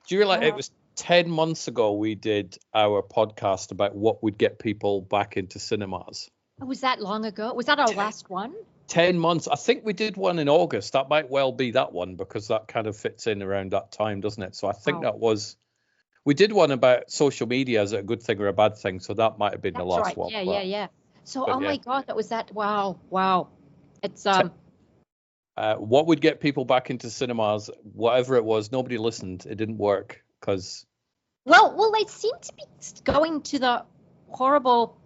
Do you realize it was 10 months ago we did our podcast about what would get people back into cinemas? Oh, was that long ago? Was that our last one? 10 months. I think we did one in August. That might well be that one because that kind of fits in around that time, doesn't it? So I think that was... We did one about social media. Is it a good thing or a bad thing? So that might have been the last one. Yeah. So, my God, that was that. Wow. It's... what would get people back into cinemas? Whatever it was, nobody listened. It didn't work because... Well, they seem to be going to the horrible...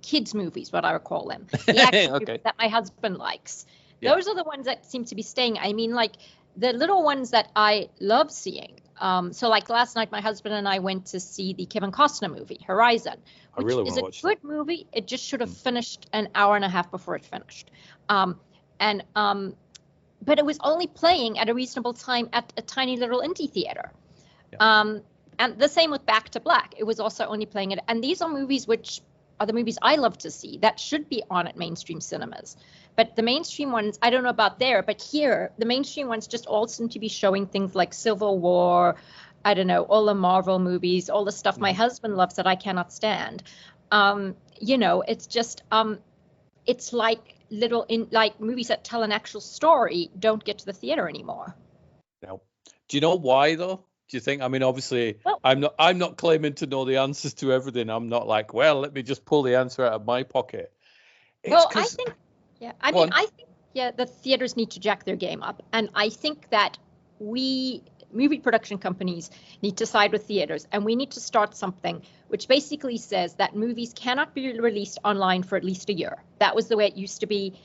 kids movies, what I would call them, the action movies that my husband likes. Those are the ones that seem to be staying. I mean, like the little ones that I love seeing. So like last night, my husband and I went to see the Kevin Costner movie, Horizon, which is a good movie. It just should have finished an hour and a half before it finished. But it was only playing at a reasonable time at a tiny little indie theater. And the same with Back to Black. It was also only playing it. And these are movies which are the movies I love to see that should be on at mainstream cinemas. But the mainstream ones, I don't know about there, but here, the mainstream ones just all seem to be showing things like Civil War, I don't know, all the Marvel movies, all the stuff my husband loves that I cannot stand. It's just, it's like like movies that tell an actual story don't get to the theater anymore. No. Do you know why though? Do you think? I mean, obviously, I'm not claiming to know the answers to everything. I'm not like, well, let me just pull the answer out of my pocket. I think the theaters need to jack their game up, and I think that movie production companies need to side with theaters, and we need to start something which basically says that movies cannot be released online for at least a year. That was the way it used to be.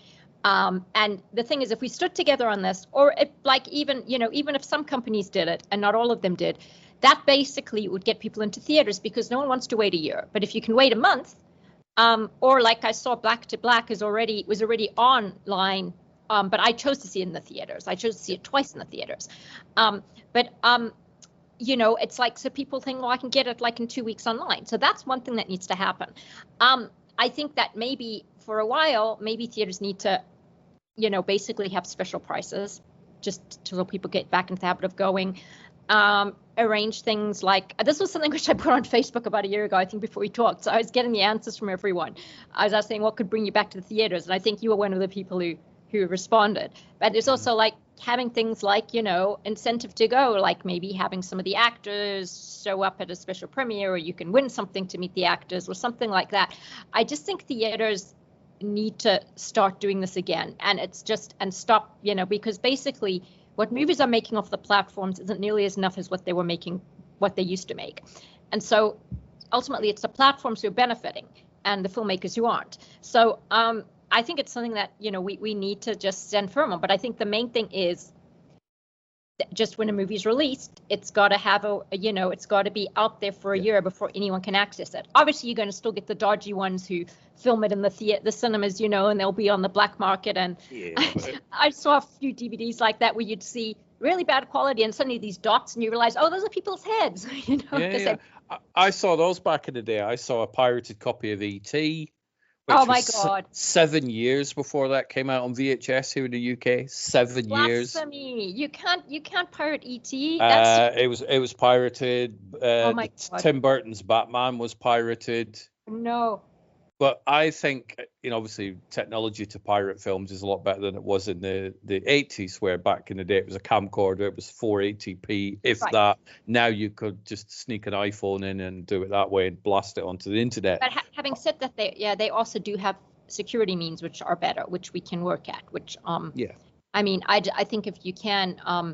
And the thing is, if we stood together on this, or even if some companies did it and not all of them did, that basically would get people into theaters because no one wants to wait a year. But if you can wait a month, or like I saw Back to Black was already online, but I chose to see it in the theaters. I chose to see it twice in the theaters. It's like, so people think, well, I can get it like in 2 weeks online. So that's one thing that needs to happen. I think that maybe for a while, maybe theaters need to, basically have special prices just so people get back into the habit of going. Arrange things like, this was something which I put on Facebook about a year ago, I think, before we talked. So I was getting the answers from everyone. I was asking what could bring you back to the theaters. And I think you were one of the people who responded. But there's also like having things like, incentive to go, like maybe having some of the actors show up at a special premiere, or you can win something to meet the actors or something like that. I just think theaters need to start doing this again, and stop, because basically what movies are making off the platforms isn't nearly as enough as what they used to make. And so ultimately it's the platforms who are benefiting and the filmmakers who aren't. So I think it's something that, we need to just stand firm on. But I think the main thing is that just when a movie's released, it's got to have it's got to be out there for a year before anyone can access it. Obviously, you're going to still get the dodgy ones who film it in the cinemas, and they'll be on the black market. And I saw a few DVDs like that where you'd see really bad quality and suddenly these dots and you realize, oh, those are people's heads. I saw those back in the day. I saw a pirated copy of E.T. Oh my God! 7 years before that came out on VHS here in the UK. 7 years. Blasphemy! You can't pirate E.T. It was pirated. Oh my God. Tim Burton's Batman was pirated. No. But I think, obviously technology to pirate films is a lot better than it was in the 80s, where back in the day it was a camcorder, it was 480p, if that. Now you could just sneak an iPhone in and do it that way and blast it onto the internet. But having said that, they also do have security means which are better, which we can work at, which, I mean, I think if you can, I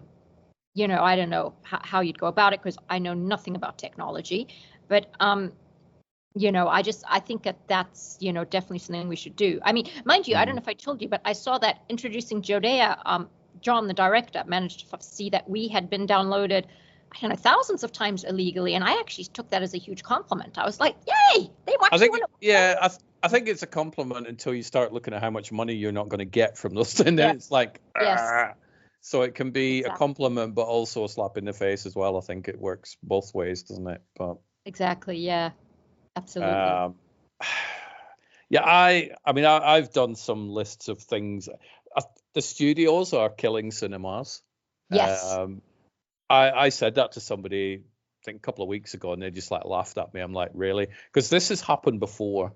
don't know how you'd go about it because I know nothing about technology, but, I think that's, definitely something we should do. I mean, mind you, I don't know if I told you, but I saw that introducing Jodea, John, the director, managed to see that we had been downloaded, I don't know, thousands of times illegally. And I actually took that as a huge compliment. I was like, yay, they watched it. I think it's a compliment until you start looking at how much money you're not going to get from those. And then it's like, so it can be a compliment, but also a slap in the face as well. I think it works both ways, doesn't it? But exactly. Yeah. Absolutely. I've done some lists of things. The studios are killing cinemas. Yes. I said that to somebody, I think a couple of weeks ago, and they just like laughed at me. I'm like, really? Because this has happened before.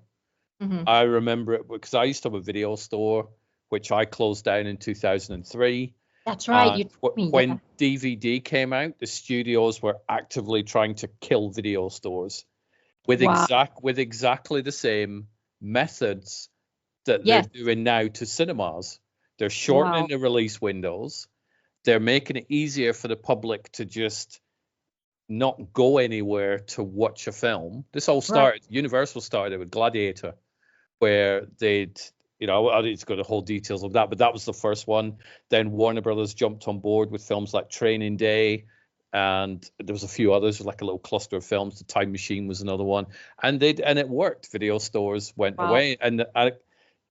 I remember it because I used to have a video store, which I closed down in 2003. That's right. You told me, when DVD came out, the studios were actively trying to kill video stores with exactly the same methods that they're doing now to cinemas. They're shortening the release windows. They're making it easier for the public to just not go anywhere to watch a film. This all started, Universal started with Gladiator, where they'd, you know, I need to go to the whole details of that, but that was the first one. Then Warner Brothers jumped on board with films like Training Day, and there was a few others, like a little cluster of films. The Time Machine was another one, and it worked. Video stores went away, and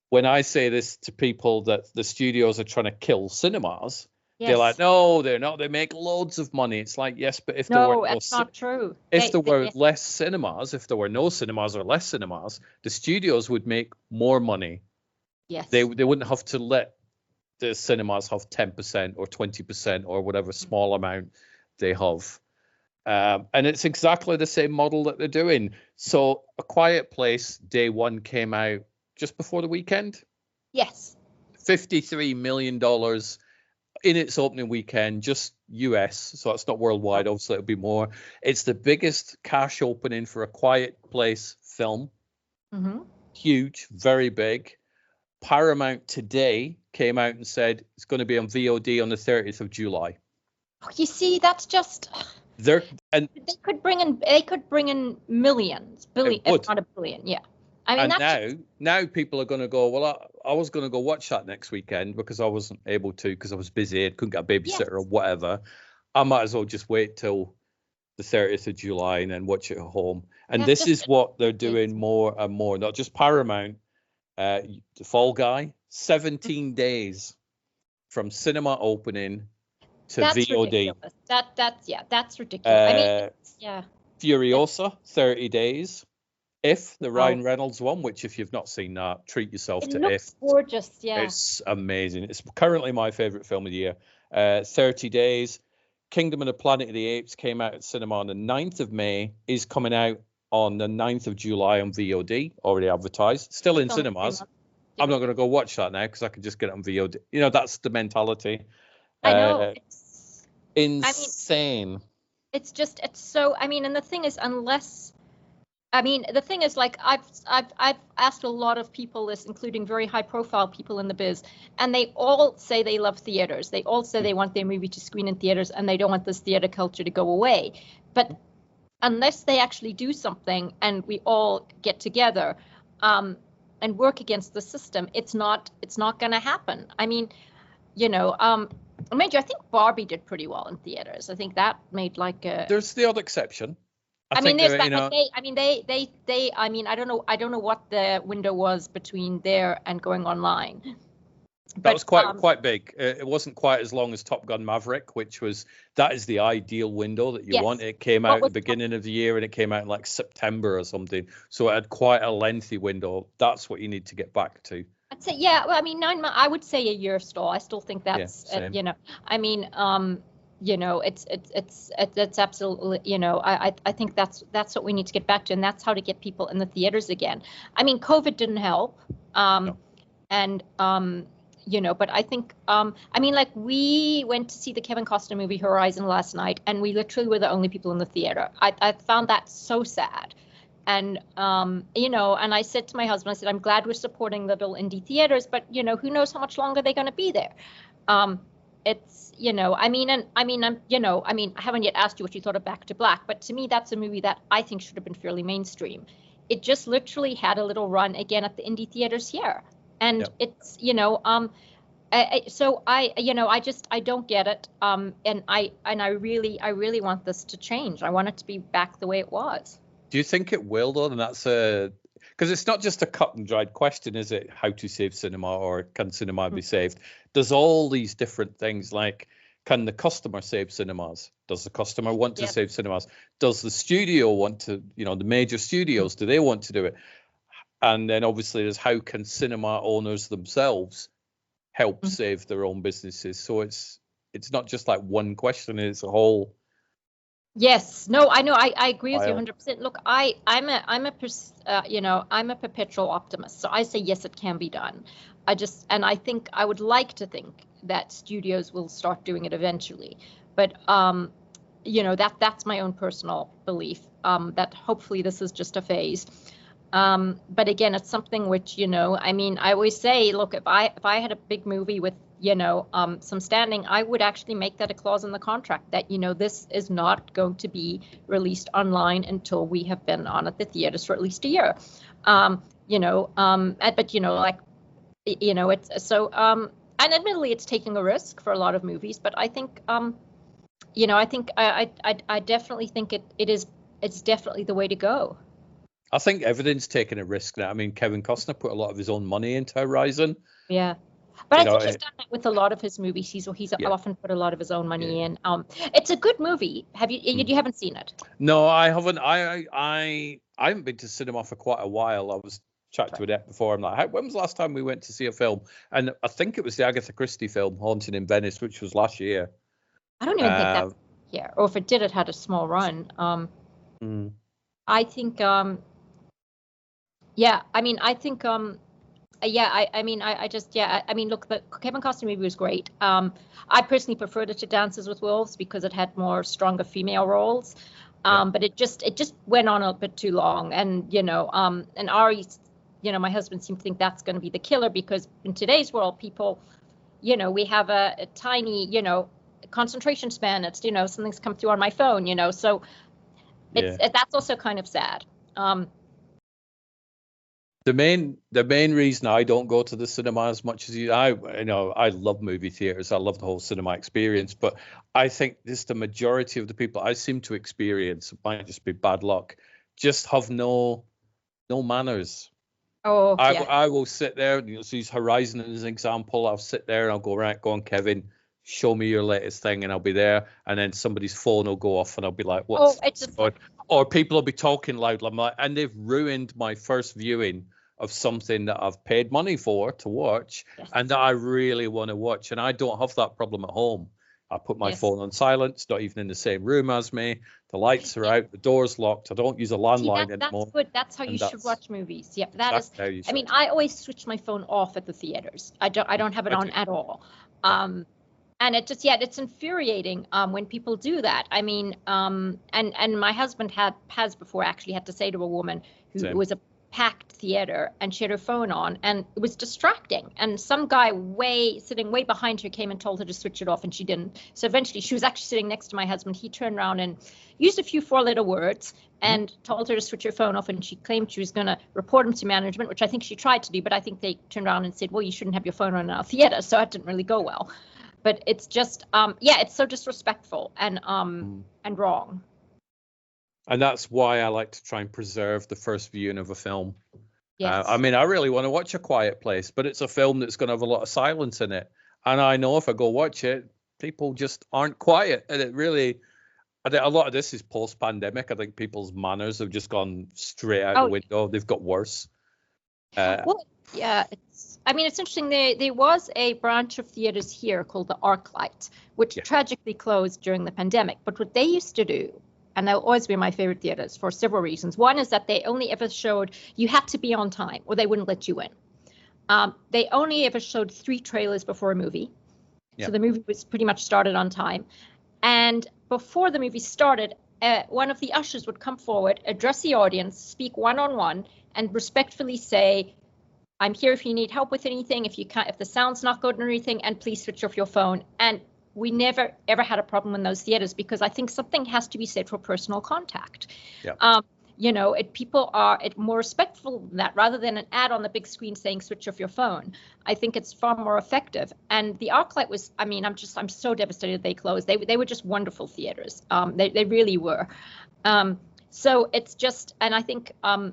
when I say this to people that the studios are trying to kill cinemas, they're like, no, they're not. They make loads of money. It's like, yes, but if there were that's not true. If there were less cinemas, if there were no cinemas or less cinemas, the studios would make more money. Yes. They wouldn't have to let the cinemas have 10% or 20% or whatever small amount they have. And it's exactly the same model that they're doing. So A Quiet Place, day one, came out just before the weekend. Yes. $53 million in its opening weekend, just US. So it's not worldwide. Obviously, it'll be more. It's the biggest cash opening for a Quiet Place film. Huge, very big. Paramount today came out and said it's going to be on VOD on the 30th of July. Oh, you see, that's just they could bring in millions, billion, if not a billion. Yeah. I mean, and now people are going to go, well, I was going to go watch that next weekend because I wasn't able to because I was busy. I couldn't get a babysitter or whatever. I might as well just wait till the 30th of July and then watch it at home. And this is what they're doing more and more, not just Paramount. The Fall Guy, 17 days from cinema opening to VOD. Ridiculous. That's ridiculous. Furiosa, 30 days. If the Ryan Reynolds one, which if you've not seen that, treat yourself to If. It's gorgeous, yeah. It's amazing. It's currently my favorite film of the year. 30 days. Kingdom of the Planet of the Apes came out at cinema on the 9th of May, is coming out on the 9th of July on VOD, already advertised, still in cinemas. I'm not going to go watch that now because I can just get it on VOD. You know, that's the mentality. I know. It's insane. It's so, I mean, and the thing is, like I've asked a lot of people this, including very high profile people in the biz, and they all say they love theaters. They all say they want their movie to screen in theaters and they don't want this theater culture to go away. But unless they actually do something and we all get together and work against the system, it's not going to happen. I mean, you know, mind you, I think Barbie did pretty well in theaters. I think that made like a. There's the odd exception. I mean, there's that. I mean, I don't know what the window was between there and going online. That was quite big. It wasn't quite as long as Top Gun Maverick, that is the ideal window that you want. It came out at the beginning of the year and it came out in like September or something. So it had quite a lengthy window. That's what you need to get back to. I'd say, yeah. Well, I mean, 9 months. I would say a year still. I still think that's, you know. I mean, you know, it's absolutely, you know. I think that's what we need to get back to, and that's how to get people in the theaters again. I mean, COVID didn't help, and you know, but I think, I mean, like we went to see the Kevin Costner movie Horizon last night, and we literally were the only people in the theater. I found that so sad. And, you know, and I said to my husband, I said, I'm glad we're supporting little indie theaters, but, you know, who knows how much longer they're going to be there. It's, you know, you know, I haven't yet asked you what you thought of Back to Black, but to me, that's a movie that I think should have been fairly mainstream. It just literally had a little run again at the indie theaters here. And it's, you know, so I, you know, I don't get it. And I really want this to change. I want it to be back the way it was. Do you think it will, though? And that's because it's not just a cut and dried question, is it? How to save cinema, or can cinema be saved? There's all these different things, like, can the customer save cinemas? Does the customer want to save cinemas? Does the studio want to, you know, the major studios, do they want to do it? And then obviously there's how can cinema owners themselves help save their own businesses? So it's it's not just like one question, it's a whole. Yes, no, I know, I agree with you 100%. Look, I'm a perpetual optimist, so I say yes, it can be done. I think I would like to think that studios will start doing it eventually, but that's my own personal belief, that hopefully this is just a phase. But again, it's something which, I mean, I always say, look, if I had a big movie with, some standing, I would actually make that a clause in the contract that, this is not going to be released online until we have been on at the theaters for at least a year. It's so, and admittedly, it's taking a risk for a lot of movies, but I think, I definitely think it's definitely the way to go. I think everything's taking a risk now. I mean, Kevin Costner put a lot of his own money into Horizon. Yeah. But I think he's done that with a lot of his movies. He's often put a lot of his own money in. It's a good movie. You haven't seen it? No, I haven't. I haven't been to cinema for quite a while. I was chatting to Annette before. I'm like, when was the last time we went to see a film? And I think it was the Agatha Christie film, Haunting in Venice, which was last year. I don't even think that's here. Or if it did, it had a small run. I think, look, the Kevin Costner movie was great. I personally preferred it to Dances with Wolves because it had more stronger female roles. But it just went on a bit too long. And, and Ari, my husband seemed to think that's going to be the killer because in today's world, people, we have a tiny, concentration span. It's, something's come through on my phone, so that's also kind of sad. The main reason I don't go to the cinema as much as you, I love movie theaters. I love the whole cinema experience, but I think this the majority of the people I seem to experience, it might just be bad luck, just have no manners. Oh, I will sit there. So use Horizon as an example. I'll sit there and I'll go, right, go on, Kevin, show me your latest thing, and I'll be there. And then somebody's phone will go off, and I'll be like, what's going? Or people will be talking loud. I'm like, and they've ruined my first viewing of something that I've paid money for to watch, and that I really want to watch. And I don't have that problem at home. I put my phone on silent. It's not even in the same room as me. The lights are out. The door's locked. I don't use a landline anymore. That's good. That's how you should watch movies. Yeah, I mean, I always switch my phone off at the theaters. I don't have it on at all. And it just, it's infuriating when people do that. I mean, and my husband has before actually had to say to a woman who was a packed theater and she had her phone on and it was distracting. And some guy sitting way behind her came and told her to switch it off and she didn't. So eventually she was actually sitting next to my husband. He turned around and used a few 4-letter words and told her to switch her phone off. And she claimed she was going to report him to management, which I think she tried to do. But I think they turned around and said, well, you shouldn't have your phone on in our theater. So that didn't really go well. But it's just, it's so disrespectful and wrong. And that's why I like to try and preserve the first viewing of a film. Yes. I mean, I really want to watch A Quiet Place, but it's a film that's going to have a lot of silence in it. And I know if I go watch it, people just aren't quiet. And it really, I think a lot of this is post-pandemic. I think people's manners have just gone straight out the window. They've got worse. It's interesting. There was a branch of theaters here called the ArcLight, which tragically closed during the pandemic. But what they used to do, and they'll always be my favorite theaters for several reasons. One is that they only ever showed, you had to be on time or they wouldn't let you in. They only ever showed 3 trailers before a movie. Yeah. So the movie was pretty much started on time. And before the movie started, one of the ushers would come forward, address the audience, speak one-on-one, and respectfully say, I'm here if you need help with anything, if the sound's not good or anything, and please switch off your phone. And we never, ever had a problem in those theaters because I think something has to be said for personal contact. Yeah. People are more respectful than that rather than an ad on the big screen saying switch off your phone. I think it's far more effective. And the ArcLight was, I'm so devastated they closed. They were just wonderful theaters. They really were. So it's just, and I think, I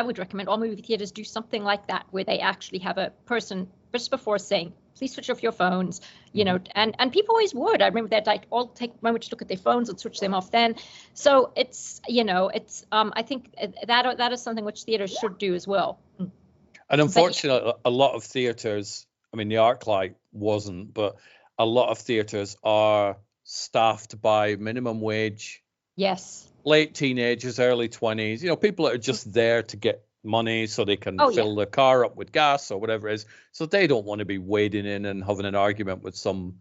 would recommend all movie theaters do something like that where they actually have a person just before saying, please switch off your phones, and people always would. I remember that all take a moment to look at their phones and switch them off then. So it's, I think that is something which theaters should do as well. And unfortunately, a lot of theaters, the ArcLight wasn't, but a lot of theaters are staffed by minimum wage. Yes. Late teenagers, early 20s, people that are just there to get money so they can fill their car up with gas or whatever it is. So they don't want to be wading in and having an argument with some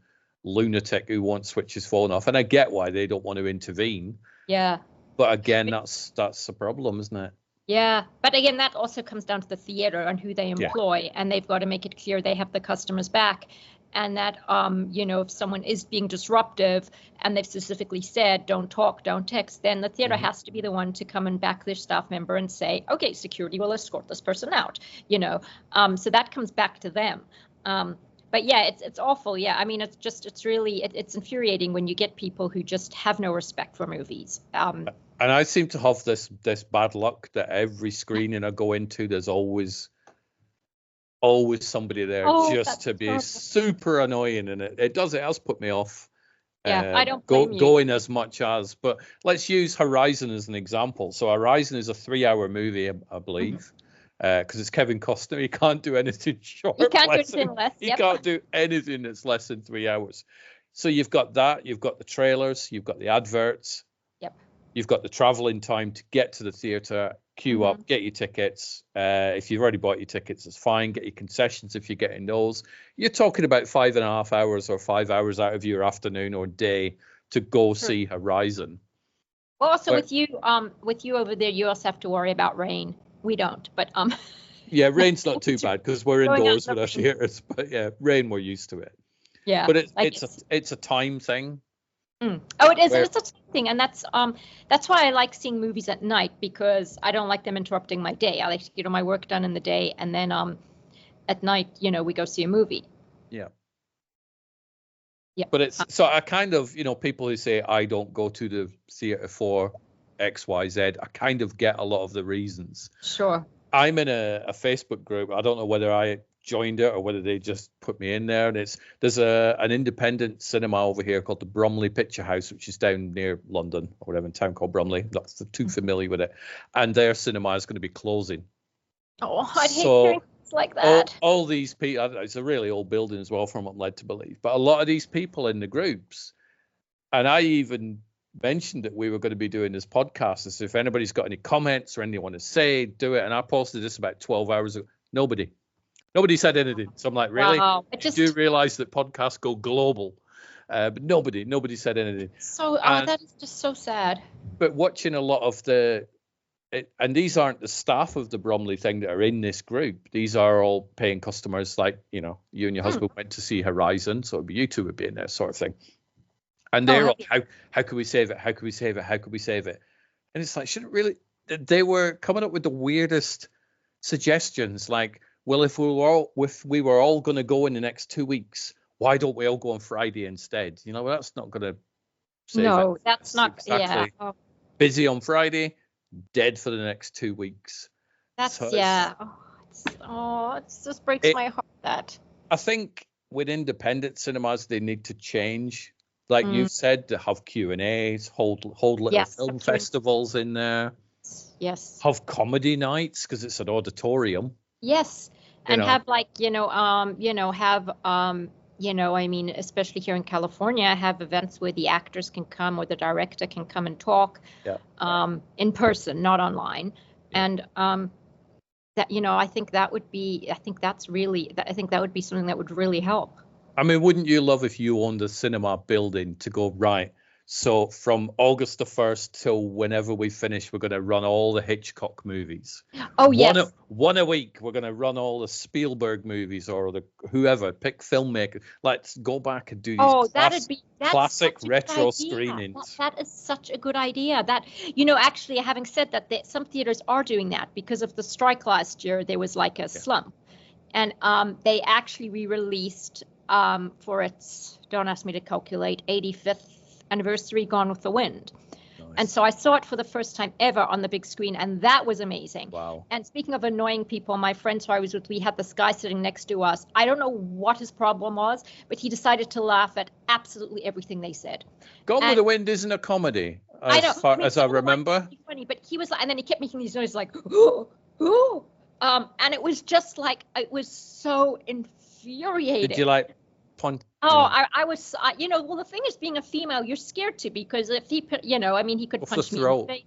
lunatic who won't switch his phone off. And I get why they don't want to intervene. Yeah. But again, that's the problem, isn't it? Yeah. But again, that also comes down to the theater and who they employ. And they've got to make it clear they have the customers back. And that, if someone is being disruptive and they've specifically said, don't talk, don't text, then the theater has to be the one to come and back their staff member and say, okay, security will escort this person out, so that comes back to them. But yeah, it's awful. Yeah. I mean, it's really, it's infuriating when you get people who just have no respect for movies. And I seem to have this bad luck that every screening I go into, there's always somebody there just to be super annoying, and it has put me off. I don't going as much as. But let's use Horizon as an example. So Horizon is a 3-hour movie, I believe, because it's Kevin Costner. He can't do anything short. He can't do anything less. He can't do anything that's less than 3 hours. So you've got that. You've got the trailers. You've got the adverts. Yep. You've got the traveling time to get to the theater, queue up, get your tickets. If you've already bought your tickets, it's fine. Get your concessions if you're getting those. You're talking about 5.5 hours or 5 hours out of your afternoon or day to go see Horizon. Well, also with you over there, you also have to worry about rain. We don't, but yeah, rain's not too bad because we're indoors with our theaters. But yeah, rain, we're used to it. Yeah, but it's a time thing. Oh, it is. It's a time thing, and that's why I like seeing movies at night, because I don't like them interrupting my day. I like to get my work done in the day, and then at night, we go see a movie. Yeah. Yeah. But it's so I kind of, people who say I don't go to the theater for X, Y, Z, I kind of get a lot of the reasons. Sure. I'm in a Facebook group. I don't know whether I joined it or whether they just put me in there, and there's an independent cinema over here called the Bromley Picture House, which is down near London or whatever, in a town called Bromley. Not too familiar with it, and their cinema is going to be closing. Oh, I'd hate hearing things like that. All these people, it's a really old building as well, from what I'm led to believe, but a lot of these people in the groups, and I even mentioned that we were going to be doing this podcast, as if anybody's got any comments or anything they want to say, do it. And I posted this about 12 hours ago. Nobody said anything. So I'm like, really? Wow. You do realize that podcasts go global? But nobody said anything. So that is just so sad. But watching a lot of and these aren't the staff of the Bromley thing that are in this group. These are all paying customers, like, you and your husband went to see Horizon, so you two would be in there, sort of thing. And they're all, how can we save it? How can we save it? How can we save it? And it's like, shouldn't really, they were coming up with the weirdest suggestions, like, well, if we were all going to go in the next 2 weeks, why don't we all go on Friday instead? Well, that's not going to save it. No, that's not exactly. Yeah. Busy on Friday, dead for the next 2 weeks. That's so it just breaks my heart. That I think with independent cinemas, they need to change. Like you've said, to have Q&As, hold little film festivals in there. Yes. Have comedy nights, because it's an auditorium. Yes. And have especially here in California, have events where the actors can come or the director can come and talk in person, not online. Yeah. And I think that would be something that would really help. I mean, wouldn't you love if you owned a cinema building to go, right, so from August the 1st till whenever we finish, we're going to run all the Hitchcock movies. Oh, yes. One a week. We're going to run all the Spielberg movies, or whoever, pick filmmakers. Let's go back and do these classic retro screenings. That is such a good idea. That, actually, having said that, some theaters are doing that because of the strike last year. There was like a slump. And they actually re-released for its, don't ask me to calculate, 85th anniversary, Gone with the Wind. Nice. And so I saw it for the first time ever on the big screen, and that was amazing. Wow. And speaking of annoying people, my friends who I was with, we had this guy sitting next to us. I don't know what his problem was, but he decided to laugh at absolutely everything they said. Gone with the Wind isn't a comedy, as I remember. Funny, but he was like, and then he kept making these noises like, ooh, ooh. And it was just like, it was so infuriating. Did you like point Oh, I was, well, the thing is, being a female, you're scared to, because if he, I mean, he could Off the punch me in throat. the face.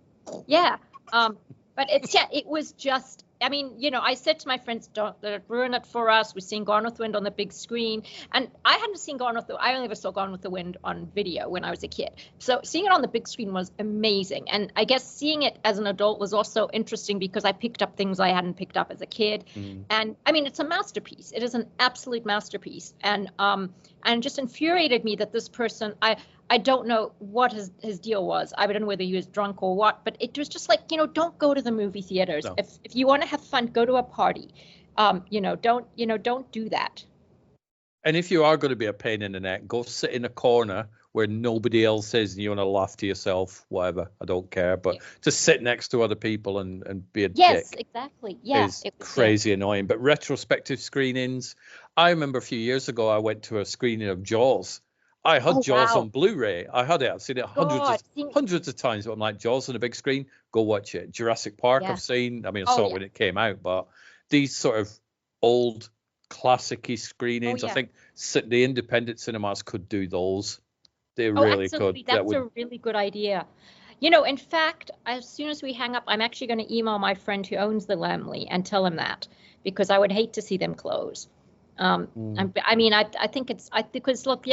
Yeah. But it was just, I mean, I said to my friends, don't let it ruin it for us. We're seeing Gone with the Wind on the big screen. And I hadn't seen I only ever saw Gone with the Wind on video when I was a kid. So seeing it on the big screen was amazing. And I guess seeing it as an adult was also interesting because I picked up things I hadn't picked up as a kid. And I mean, it's a masterpiece. It is an absolute masterpiece. And just infuriated me that this person, I don't know what his deal was. I don't know whether he was drunk or what, but it was just like, don't go to the movie theaters. No. If you want to have fun, go to a party. Don't do that. And if you are going to be a pain in the neck, go sit in a corner where nobody else is and you want to laugh to yourself, whatever. I don't care. But just sit next to other people and be a dick. Yes, exactly. Yeah. It's crazy annoying. But retrospective screenings, I remember a few years ago, I went to a screening of Jaws. I had Jaws on Blu-ray. I had it. I've seen it hundreds of times. But I'm like, Jaws on a big screen, go watch it. Jurassic Park, I've seen. I mean, I saw it when it came out. But these sort of old classic-y screenings, I think the independent cinemas could do those. They really absolutely. could. That's a really good idea. In fact, as soon as we hang up, I'm actually going to email my friend who owns the Laemmle and tell him that, because I would hate to see them close. I mean, I think because look,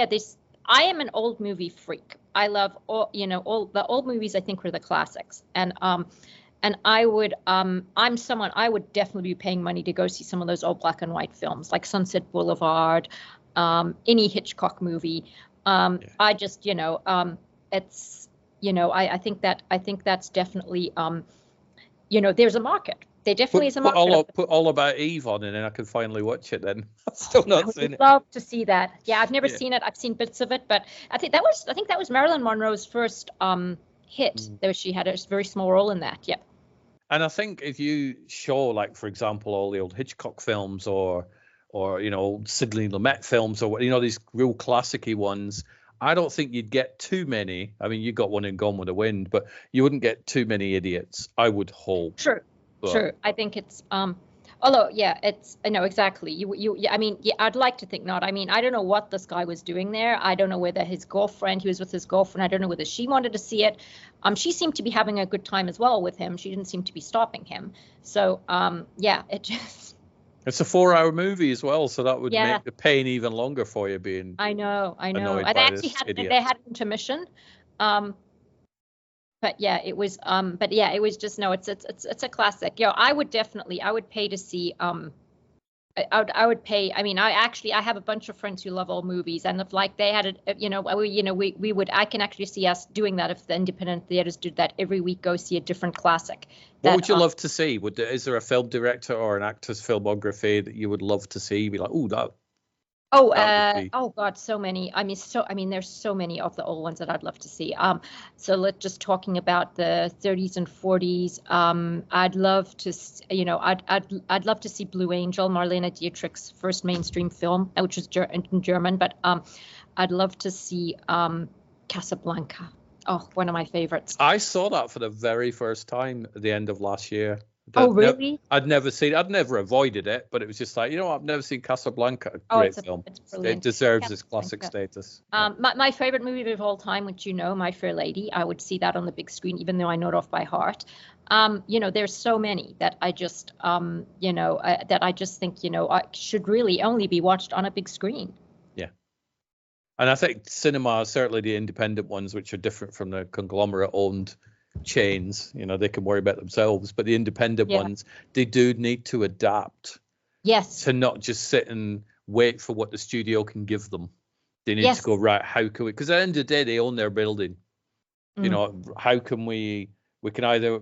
I am an old movie freak. I love all the old movies. I think were the classics, and I would I would definitely be paying money to go see some of those old black and white films like Sunset Boulevard, any Hitchcock movie. I just it's I think that's definitely there's a market. There definitely is a market. Put All About Eve on, and then I can finally watch it. Then I've still not seen it. I would love to see that. Yeah, I've never seen it. I've seen bits of it, but I think that was Marilyn Monroe's first hit. She had a very small role in that. Yep. And I think if you show, like, for example, all the old Hitchcock films or Sidney Lumet films or these real classic-y ones, I don't think you'd get too many. I mean, you got one in Gone with the Wind, but you wouldn't get too many idiots, I would hope. Sure. Sure. I think it's although it's I know exactly. I mean, I'd like to think not. I mean, I don't know what this guy was doing there. I don't know whether he was with his girlfriend. I don't know whether she wanted to see it. She seemed to be having a good time as well with him. She didn't seem to be stopping him. So it just it's a 4-hour movie as well, so that would make the pain even longer for you being I know. And they actually had intermission. But it was it was just it's a classic. I would pay to see I would pay. I mean, I have a bunch of friends who love old movies, and if like they had it, we would. I can actually see us doing that if the independent theaters did that every week. Go see a different classic. What would you love to see? Is there a film director or an actor's filmography that you would love to see? Be like, that. Oh God, so many. I mean, there's so many of the old ones that I'd love to see. So let's just talking about the 30s and 40s. I'd love to, I'd love to see Blue Angel, Marlene Dietrich's first mainstream film, which was in German. But I'd love to see Casablanca. Oh, one of my favorites. I saw that for the very first time at the end of last year. Oh, really? I'd never seen it. I'd never avoided it, but it was just like, I've never seen Casablanca. Great film. It's brilliant. It deserves its classic status. My favorite movie of all time, which My Fair Lady, I would see that on the big screen, even though I know it off by heart. There's so many that I just, that I just think, should really only be watched on a big screen. Yeah. And I think cinema, certainly the independent ones, which are different from the conglomerate-owned chains, they can worry about themselves, but the independent ones, they do need to adapt to not just sit and wait for what the studio can give them. They need to go, right, how can we, because at the end of the day they own their building. How can we can either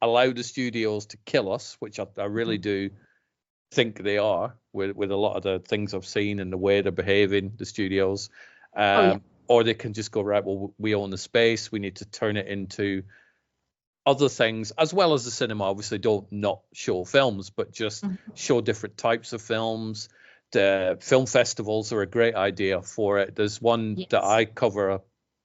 allow the studios to kill us, which I really do think they are with a lot of the things I've seen and the way they're behaving, the studios, or they can just go, right, well, we own the space. We need to turn it into other things, as well as the cinema. Obviously, don't not show films, but just show different types of films. The film festivals are a great idea for it. There's one that I cover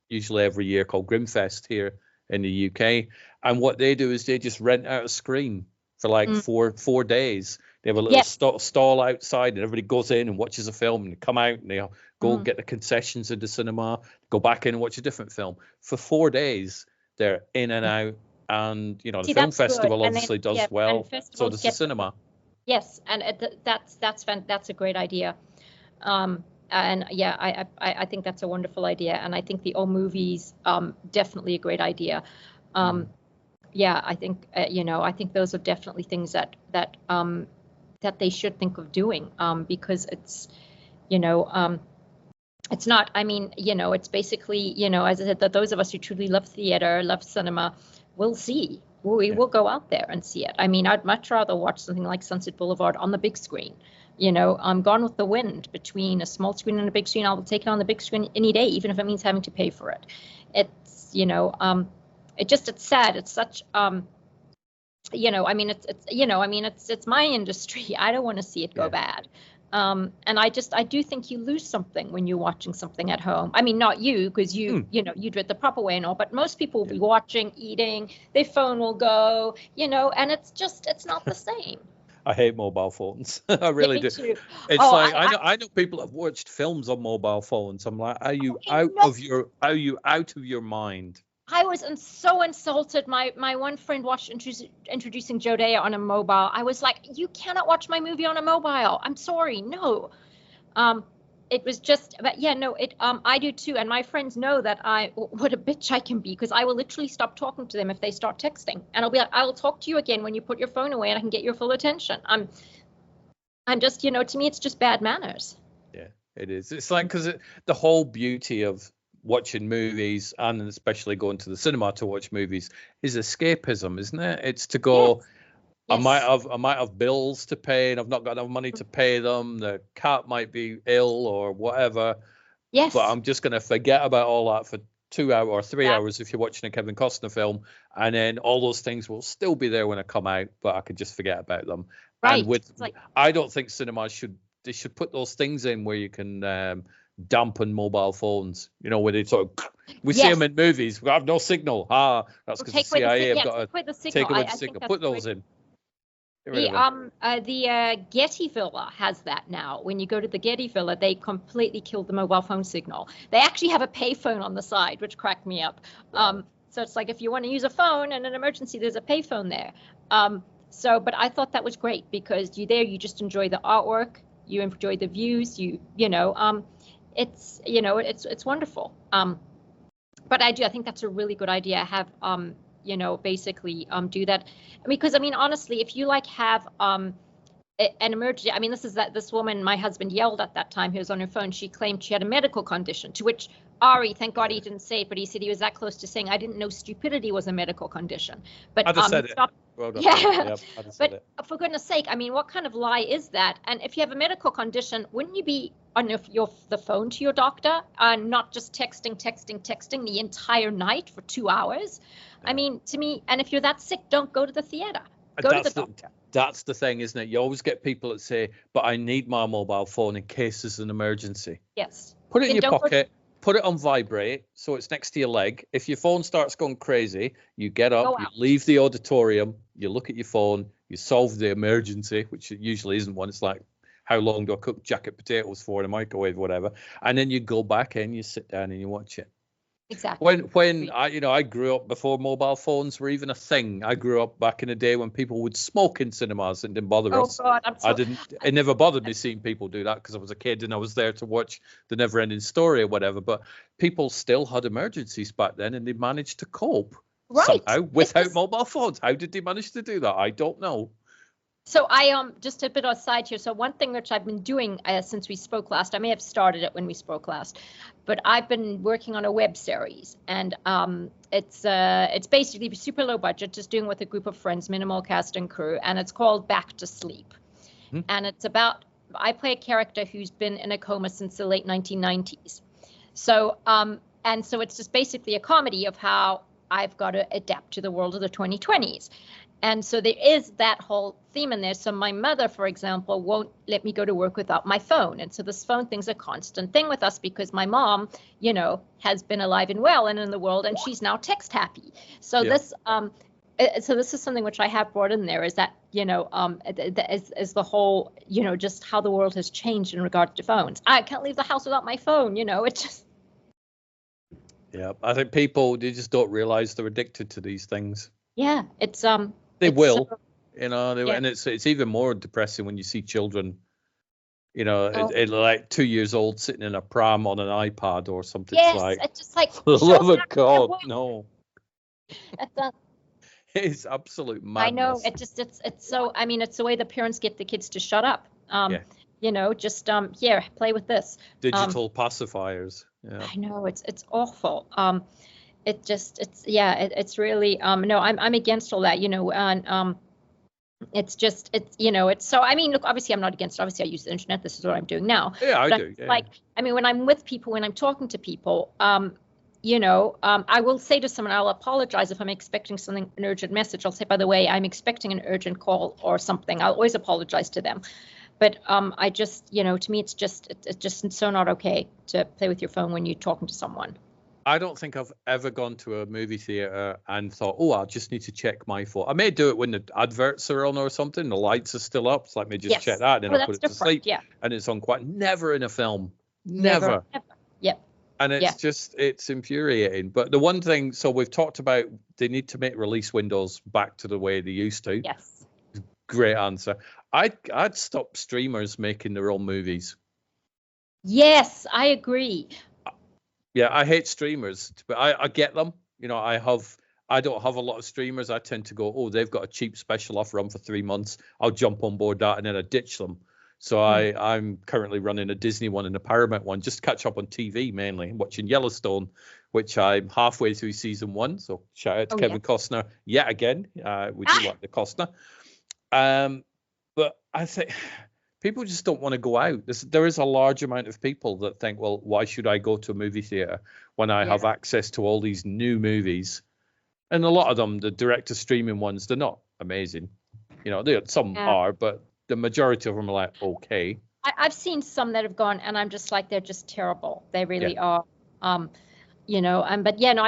usually every year called Grimfest here in the UK. And what they do is they just rent out a screen for like 4 days. They have a little stall outside, and everybody goes in and watches a film, and they come out and they go get the concessions in the cinema, go back in and watch a different film. For 4 days, they're in and out, and the film festival obviously does well. So does the cinema. Yes, and that's a great idea. And yeah, I think that's a wonderful idea, and I think the old movies definitely a great idea. Yeah, I think I think those are definitely things that they should think of doing, because it's it's not. I mean, it's basically as I said, that those of us who truly love theater, love cinema, will see. We will go out there and see it. I mean, I'd much rather watch something like Sunset Boulevard on the big screen. Gone with the Wind, between a small screen and a big screen, I'll take it on the big screen any day, even if it means having to pay for it. It's it's sad. It's such I mean it's my industry. I don't want to see it go bad. And I do think you lose something when you're watching something at home. I mean, not you, because you do it the proper way and all, but most people will be watching, eating, their phone will go, and it's not the same. I hate mobile phones. I really do. Too. It's I know people have watched films on mobile phones. I'm like, are you out of your mind? I was so insulted. My one friend watched Introducing Jodea on a mobile. I was like, you cannot watch my movie on a mobile. I'm sorry, no. It was just, but yeah, no. I do too, and my friends know that what a bitch I can be, because I will literally stop talking to them if they start texting, and I'll be like, I will talk to you again when you put your phone away and I can get your full attention. I'm just, to me, it's just bad manners. Yeah, it is. It's like, because the whole beauty of watching movies, and especially going to the cinema to watch movies, is escapism, isn't it? It's to go. Yes. I might have bills to pay, and I've not got enough money to pay them. The cat might be ill or whatever. Yes. But I'm just going to forget about all that for 2 hours or 3 hours if you're watching a Kevin Costner film, and then all those things will still be there when I come out, but I could just forget about them. Right. And I don't think cinemas should put those things in where you can dampen mobile phones, where they sort of, we see them in movies. We have no signal. That's because the CIA have got to take away the signal. Put those in. The Getty Villa has that now. When you go to the Getty Villa, they completely killed the mobile phone signal. They actually have a payphone on the side, which cracked me up. So it's like, if you want to use a phone in an emergency, there's a payphone there. But I thought that was great, because you just enjoy the artwork, you enjoy the views, it's wonderful. But I think that's a really good idea. Have basically do that, because honestly, if you have an emergency, this woman my husband yelled at that time, who was on her phone, she claimed she had a medical condition, to which Ari, thank God he didn't say it, but he said he was that close to saying, I didn't know stupidity was a medical condition. But I'd have said it. Well done. Yeah, but for goodness sake, what kind of lie is that? And if you have a medical condition, wouldn't you be on the phone to your doctor, not just texting the entire night for 2 hours? Yeah. To me, and if you're that sick, don't go to the theater. Go to the doctor. That's the thing, isn't it? You always get people that say, but I need my mobile phone in case there's an emergency. Yes. Put it in your pocket. Put it on vibrate, so it's next to your leg. If your phone starts going crazy, you get up, you leave the auditorium, you look at your phone, you solve the emergency, which it usually isn't one. It's like, how long do I cook jacket potatoes for in a microwave, whatever. And then you go back in, you sit down and you watch it. Exactly. When I grew up before mobile phones were even a thing. I grew up back in the day when people would smoke in cinemas and didn't bother us. God, it never bothered me seeing people do that, because I was a kid and I was there to watch the never ending story or whatever. But people still had emergencies back then, and they managed to cope somehow without mobile phones. How did they manage to do that? I don't know. So I just a bit aside here. So one thing which I've been doing since we spoke last, I may have started it when we spoke last, but I've been working on a web series, and it's basically super low budget, just doing with a group of friends, minimal cast and crew, and it's called Back to Sleep. And it's about, I play a character who's been in a coma since the late 1990s. So so it's just basically a comedy of how I've got to adapt to the world of the 2020s. And so there is that whole theme in there. So my mother, for example, won't let me go to work without my phone. And so this phone thing's a constant thing with us, because my mom, has been alive and well and in the world, and she's now text happy. So this, So this is something which I have brought in there, is that, is the whole, just how the world has changed in regard to phones. I can't leave the house without my phone, it just. Yeah, I think people, they just don't realize they're addicted to these things. Yeah, it's They it's, will, yeah. and it's even more depressing when you see children, Oh. like 2 years old sitting in a pram on an iPad or something. Yes, it's just like, for the love of show God, that- no. It's, It's absolute I know, madness. it's so, I mean, it's the way the parents get the kids to shut up. Just here, play with this. Digital pacifiers. Yeah. I know, it's awful. It's really, no, I'm against all that, and it's so, I mean, look, obviously I'm not against it. Obviously I use the internet. This is what I'm doing now. Yeah, I But do. Yeah. like, I mean, when I'm with people, when I'm talking to people, I will say to someone, I'll apologize if I'm expecting an urgent message. I'll say, by the way, I'm expecting an urgent call or something. I'll always apologize to them. But I just, to me, it's just so not okay to play with your phone when you're talking to someone. I don't think I've ever gone to a movie theater and thought, oh, I just need to check my phone. I may do it when the adverts are on or something, the lights are still up. It's like, me just check that, and then I'll put it to sleep. Yeah. And it's on quiet. Never in a film. Never. Yep. And it's infuriating. But the one thing, so we've talked about, they need to make release windows back to the way they used to. Yes. Great answer. I'd stop streamers making their own movies. Yes, I agree. Yeah, I hate streamers, but I get them. I don't have a lot of streamers. I tend to go, oh, they've got a cheap special offer on for 3 months. I'll jump on board that, and then I ditch them. So I'm currently running a Disney one and a Paramount one, just to catch up on TV mainly, watching Yellowstone, which I'm halfway through season 1. So shout out to Kevin Costner yet again. We do like the Costner. But I think people just don't want to go out. There is a large amount of people that think, well, why should I go to a movie theater when I have access to all these new movies? And a lot of them, the direct-to streaming ones, they're not amazing. Some are, but the majority of them are like, okay. I've seen some that have gone, and I'm just like, they're just terrible. They really are. I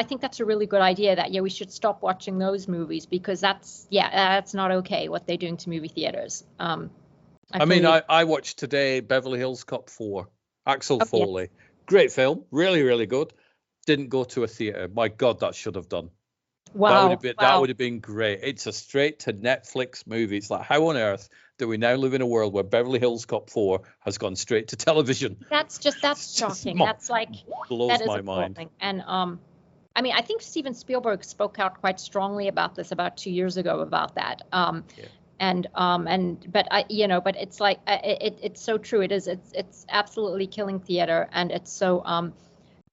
think that's a really good idea, that we should stop watching those movies, because that's not okay what they're doing to movie theaters. I watched today Beverly Hills Cop 4, Axel Foley. Yes. Great film, really, really good. Didn't go to a theater. My God, that should have done. Wow. That would have been great. It's a straight to Netflix movie. It's like, how on earth do we now live in a world where Beverly Hills Cop 4 has gone straight to television? That's shocking. That's like, blows my mind. And I think Steven Spielberg spoke out quite strongly about this about 2 years ago about that. But it's like, it's so true. It's absolutely killing theater, and it's so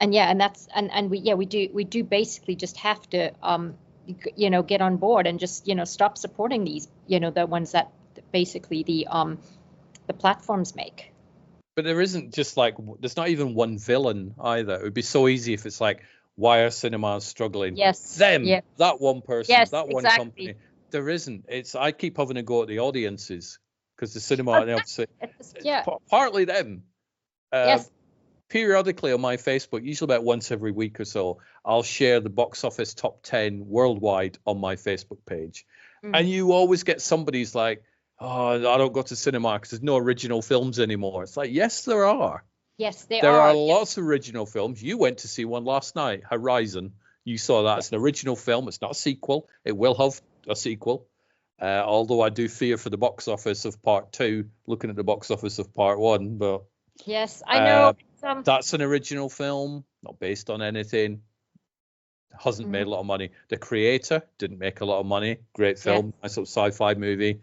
we do basically just have to get on board and just stop supporting these the ones that basically the platforms make. But there isn't just like, there's not even one villain either. It would be so easy if it's like, why are cinemas struggling? Yes. That one person, that one exactly. company. There isn't. I keep having to go at the audiences, because the cinema, partly them. Yes. Periodically on my Facebook, usually about once every week or so, I'll share the box office top 10 worldwide on my Facebook page. And you always get somebody's like, oh, I don't go to cinema because there's no original films anymore. It's like, yes, there are. Yes, there are lots of original films. You went to see one last night, Horizon. You saw that. It's an original film. It's not a sequel. It will have a sequel. Although I do fear for the box office of part 2, looking at the box office of part 1. But yes, I know. That's an original film, not based on anything. Hasn't made a lot of money. The creator didn't make a lot of money. Great film, nice little sci-fi movie.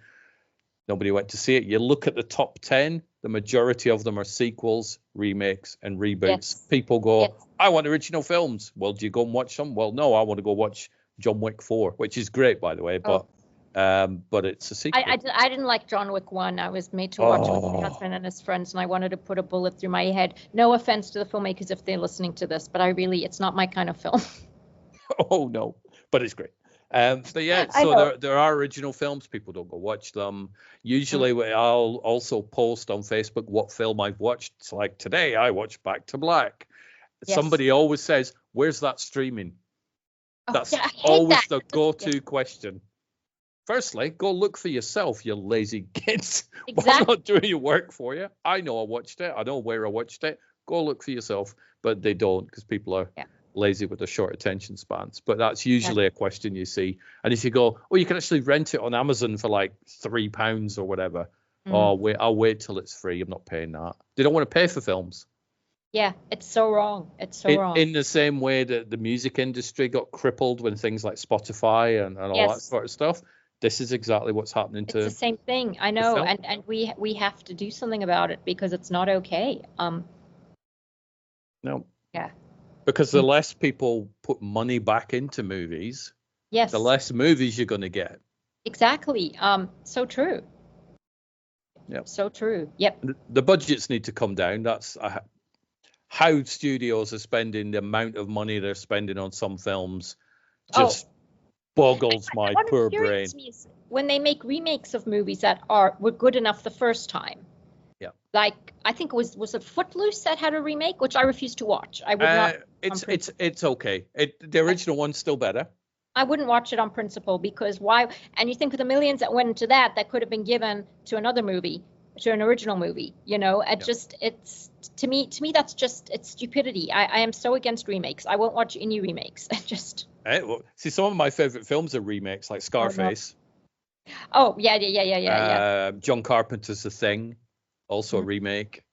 Nobody went to see it. You look at the top 10, the majority of them are sequels, remakes, and reboots. Yes. People go, I want original films. Well, do you go and watch them? Well, no, I want to go watch John Wick 4, which is great, by the way, but it's a sequel. I didn't like John Wick 1. I was made to watch it with my husband and his friends, and I wanted to put a bullet through my head. No offense to the filmmakers if they're listening to this, but it's not my kind of film. Oh, no, but it's great. So there are original films. People don't go watch them. Usually I'll also post on Facebook what film I've watched. It's like today I watched Back to Black. Yes. Somebody always says, where's that streaming? That's yeah, I hate always that. the go-to question. Firstly, go look for yourself, you lazy kids. Exactly. I'm not doing your work for you. I know I watched it. I know where I watched it. Go look for yourself. But they don't, because people are lazy with their short attention spans. But that's usually a question you see. And if you go, oh, you can actually rent it on Amazon for like £3 or whatever. Oh, wait, I'll wait till it's free. I'm not paying that. They don't want to pay for films. Yeah, it's so wrong. It's so wrong. In the same way that the music industry got crippled when things like Spotify and all that sort of stuff. This is exactly what's happening to. It's the same thing. I know, and we have to do something about it because it's not okay. No. Yeah. Because the less people put money back into movies, the less movies you're going to get. Exactly. So true. Yep. So true. Yep. The budgets need to come down. That's how studios are spending the amount of money they're spending on some films. Just boggles my poor brain. When they make remakes of movies that were good enough the first time. Yeah. Like I think was it Footloose that had a remake, which I refused to watch. I would not. It's okay. The original one's still better. I wouldn't watch it on principle because why? And you think of the millions that went into that could have been given to another movie, to an original movie. You know, it's to me that's just it's stupidity. I am so against remakes. I won't watch any remakes. See, some of my favorite films are remakes, like Scarface. Oh yeah. John Carpenter's The Thing, also a remake.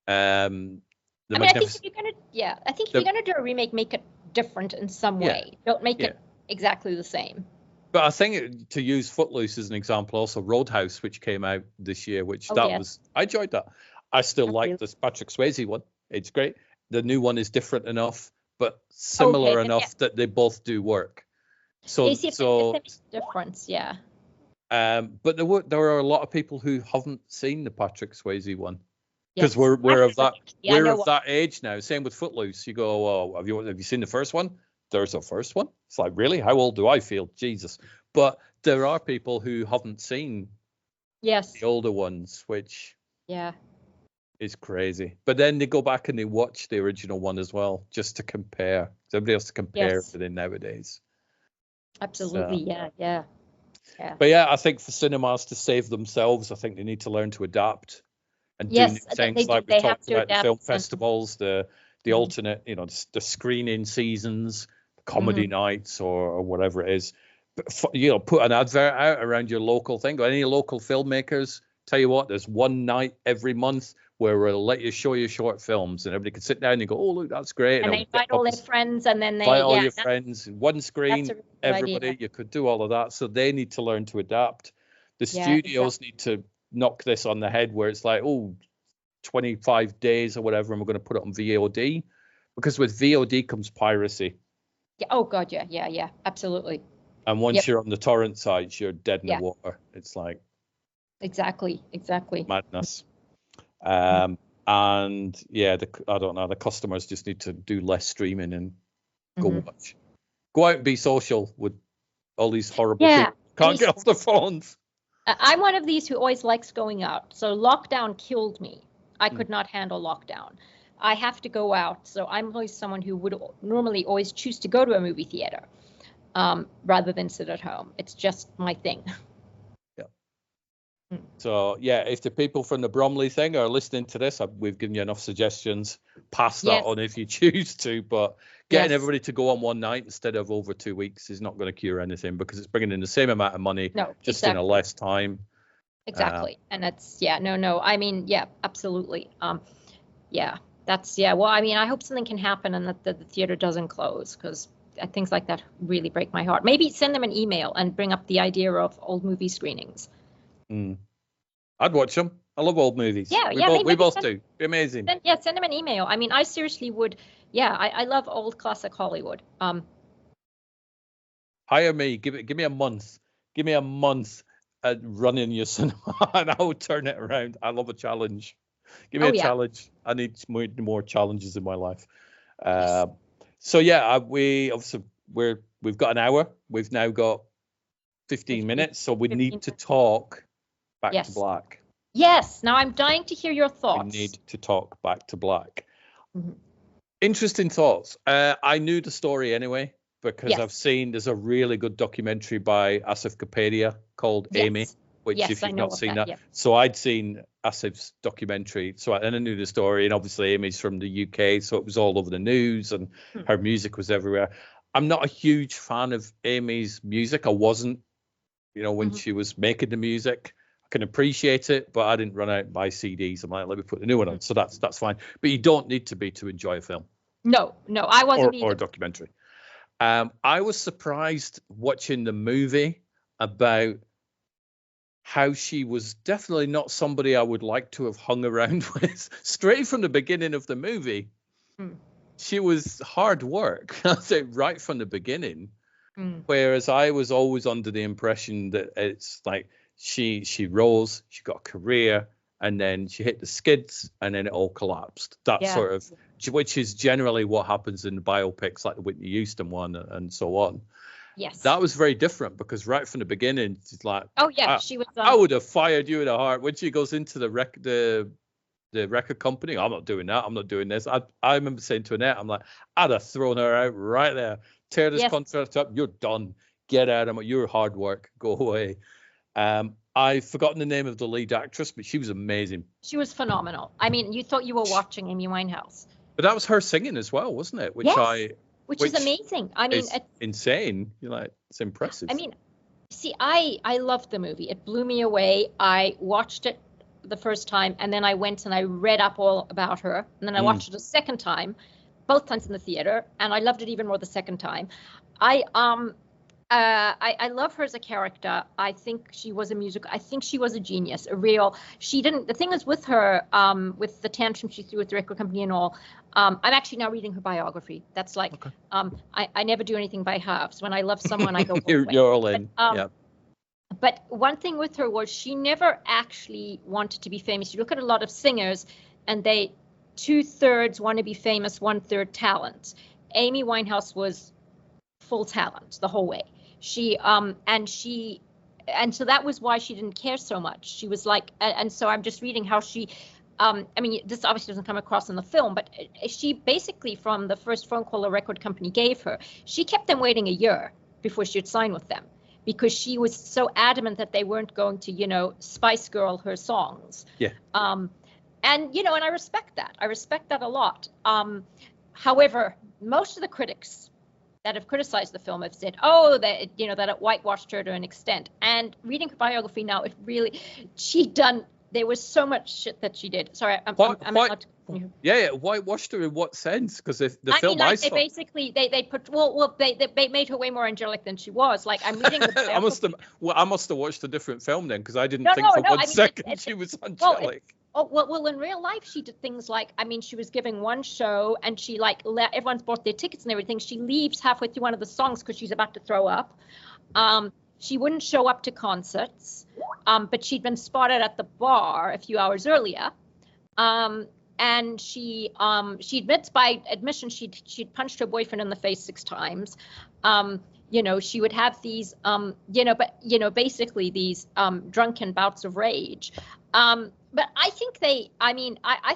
I think if you're gonna do a remake, make it different in some way. Don't make it exactly the same. But I think to use Footloose as an example, also Roadhouse, which came out this year, I enjoyed that. I still like this Patrick Swayze one. It's great. The new one is different enough, but similar enough that they both do work. So difference, yeah. But there are a lot of people who haven't seen the Patrick Swayze one because we're of that age now. Same with Footloose. You go, oh, have you seen the first one? There's a first one. It's like, really? How old do I feel? Jesus. But there are people who haven't seen the older ones, which is crazy. But then they go back and they watch the original one as well, just to compare. Somebody else to compare everything nowadays. Absolutely, yeah. But I think for cinemas to save themselves, I think they need to learn to adapt and do new things like we talked about the film festivals, the alternate, the screening seasons, comedy nights or whatever it is. But, put an advert out around your local thing. Any local filmmakers, tell you what, there's one night every month where we'll let you show your short films and everybody can sit down and go, oh, look, that's great. And they invite all their friends and then they invite all your friends, one screen, really everybody, you could do all of that. So they need to learn to adapt. The studios need to knock this on the head where it's like, 25 days or whatever, and we're going to put it on VOD. Because with VOD comes piracy. Yeah. Oh, God, yeah, absolutely. And once you're on the torrent sites, you're dead in the water. It's like... Exactly. Madness. I don't know. The customers just need to do less streaming and go watch. Go out and be social with all these horrible people. Can't get off the phones. I'm one of these who always likes going out. So lockdown killed me. I could not handle lockdown. I have to go out. So I'm always someone who would normally always choose to go to a movie theater rather than sit at home. It's just my thing. So, if the people from the Bromley thing are listening to this, we've given you enough suggestions. Pass that on if you choose to. But getting everybody to go on one night instead of over 2 weeks is not going to cure anything because it's bringing in the same amount of money, just in a less time. Exactly. And it's, no. I mean, absolutely. Well, I mean, I hope something can happen and that the theater doesn't close because things like that really break my heart. Maybe send them an email and bring up the idea of old movie screenings. I'd watch them. I love old movies. We both do. Be amazing. Send them an email. I mean, I seriously would. I love old classic Hollywood. Hire me. Give me a month. Give me a month at running your cinema, and I will turn it around. I love a challenge. Give me a challenge. I need more challenges in my life. We've got an hour. We've now got 15 minutes, so we need to talk. Back to Black. Yes. Now I'm dying to hear your thoughts. We need to talk Back to Black. Interesting thoughts. I knew the story anyway. because I've seen there's a really good documentary by Asif Kapadia called Amy, which if you've not seen that. So I'd seen Asif's documentary, and I knew the story, and obviously Amy's from the UK, so it was all over the news, and her music was everywhere. I'm not a huge fan of Amy's music. I wasn't, when she was making the music. I can appreciate it, but I didn't run out and buy CDs. I'm like, let me put the new one on. So that's fine. But you don't need to be to enjoy a film. No, I wasn't either. Or a documentary. I was surprised watching the movie about how she was definitely not somebody I would like to have hung around with. Straight from the beginning of the movie, she was hard work. I'll say right from the beginning. Whereas I was always under the impression that it's like she rose, she got a career, and then she hit the skids, and then it all collapsed. That sort of, which is generally what happens in biopics like the Whitney Houston one and so on. Yes. That was very different because right from the beginning, she's like, oh yeah, she was. I would have fired you in a heart. When she goes into the record company, I'm not doing that. I'm not doing this. I remember saying to Annette, I'm like, I'd have thrown her out right there. Tear this contract up. You're done. Get out of it. You're hard work. Go away. I've forgotten the name of the lead actress, but she was amazing. She was phenomenal. I mean, you thought you were watching Amy Winehouse. But that was her singing as well, wasn't it? Which is amazing. I mean, it's insane. You're like, it's impressive. I mean, see, I loved the movie. It blew me away. I watched it the first time, and then I went and I read up all about her, and then I watched it a second time, both times in the theater, and I loved it even more the second time. I love her as a character. I think she was I think she was a genius, the thing is with her, with the tantrum she threw with the record company and all, I'm actually now reading her biography. That's like, I never do anything by halves. When I love someone, I go all the way. You're all in. But one thing with her was she never actually wanted to be famous. You look at a lot of singers and they 2/3 want to be famous, 1/3 talent. Amy Winehouse was full talent the whole way. And so that was why she didn't care so much. She was like, and so I'm just reading how she, I mean, this obviously doesn't come across in the film, but she basically, from the first phone call a record company gave her, she kept them waiting a year before she would sign with them because she was so adamant that they weren't going to, Spice Girl her songs. Yeah. And I respect that. I respect that a lot. However, most of the critics that have criticized the film have said, that it whitewashed her to an extent. And reading her biography now, there was so much shit that she did. Sorry, I'm allowed to continue. Yeah. Whitewashed her in what sense? Because the film I saw, they made her way more angelic than she was. Like I'm reading the biography. I must have watched a different film then, because I didn't think for one second she was angelic. Well, in real life, she did things like, I mean, she was giving one show and she everyone's bought their tickets and everything. She leaves halfway through one of the songs because she's about to throw up. She wouldn't show up to concerts, but she'd been spotted at the bar a few hours earlier. And she admits by admission she'd punched her boyfriend in the face 6 times. She would have these, basically these drunken bouts of rage. But I think I